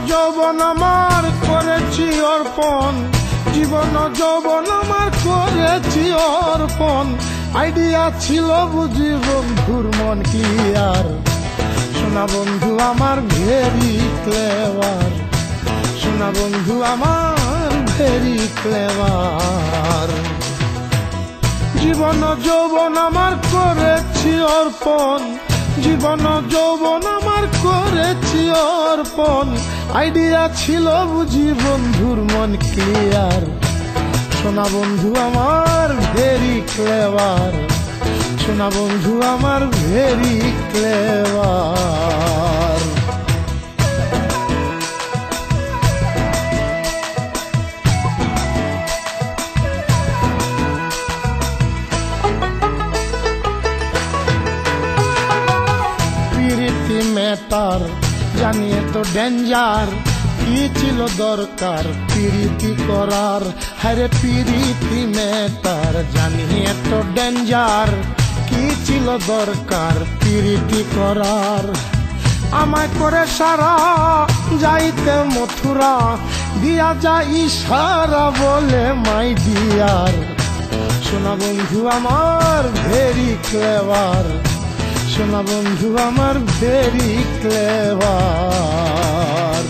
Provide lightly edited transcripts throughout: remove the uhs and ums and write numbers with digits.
যৌবন আমার করেছি অর্পণ, জীবন যৌবন আমার করেছি অর্পণ। আইডিয়া ছিল বুঝি বন্ধুর মন ক্লিয়ার, সোনা বন্ধু আমার ভেরি ক্লেভার, সোনা বন্ধু আমার ভেরি ক্লেভার। জীবন যৌবন আমার করেছি অর্পণ, জীবন যৌবন আমার করেছি অর্পণ। আইডিয়া ছিল বুঝি বন্ধুর মন ক্লিয়ার, সোনা বন্ধু আমার ভেরি ক্লেভার, সোনা বন্ধু আমার ভেরি ক্লেভার। প্রীতি ম্যাটার জানিয়ে তো ডেঞ্জার, কি ছিল দরকার প্রীতি করার। হরে প্রীতি ম্যাটার জানিয়ে তো ডেঞ্জার, কি ছিল দরকার প্রীতি করার। আমায় করে সারা যাইতে মথুরা, দিয়া যায় ইশারা বলে মাই ডিয়ার, সোনা বন্ধু আমার ভেরি ক্লেভার, সোনা বন্ধু আমার ভেরি ক্লেভার।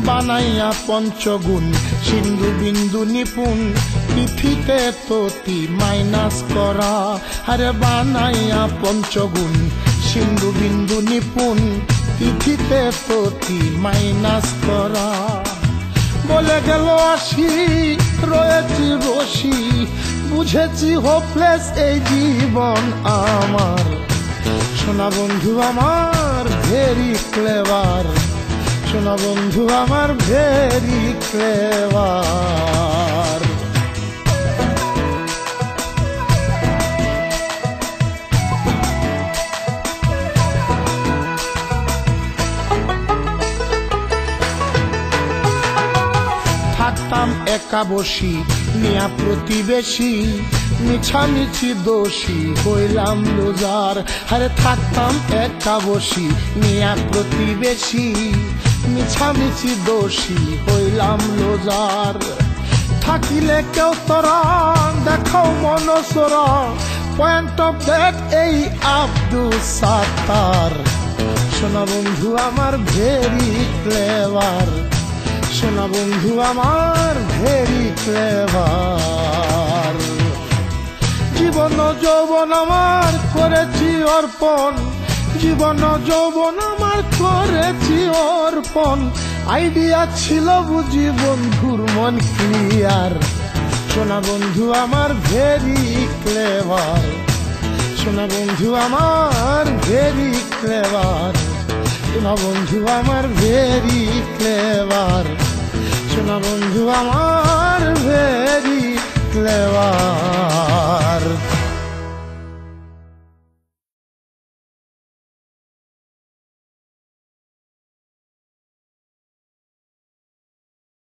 বানাইয়া পঞ্চগুণ সিন্ধু বিন্দু নিপুণ, তিথিতে ততি মাইনাস করা। আরে বানাইয়া পঞ্চগুণ সিন্ধু বিন্দু নিপুণ, তিথিতে ততি মাইনাস করা। বলে গেল আসি রয়েছি রশি, বুঝেছি হোপলেস এই জীবন আমার, সোনা বন্ধু আমার ভেরি ক্লেভার, সোনা বন্ধু আমার ভেরি ক্লেভার। থাকতাম একা বসি মিয়া প্রতিবেশী, মিছামিছি দোষী হইলাম লুজার। আরে থাকতাম একা বসি মিয়া প্রতিবেশী, মিছামিছি দোষী হইলাম লুজার। থাকিলে কেউ তোরা দেখাও মনসরা, পয়েন্ট অফ দ্যাট এই আব্দুল সাত্তার, সোনা বন্ধু আমার ভেরি ক্লেভার, সোনা বন্ধু আমার ভেরি ক্লেভার। জীবন যৌবন আমার করেছি অর্পণ, জীবন যৌবন আমার করেছি অর্পণ। আইডিয়া ছিল বুঝি বন্ধুর মন ক্লিয়ার, সোনা বন্ধু আমার ভেরি ক্লেভার, সোনা বন্ধু আমার ভেরি ক্লেভার, সোনা বন্ধু আমার ভেরি ক্লেভার, সোনা বন্ধু আমার ভেরি ক্লেভার।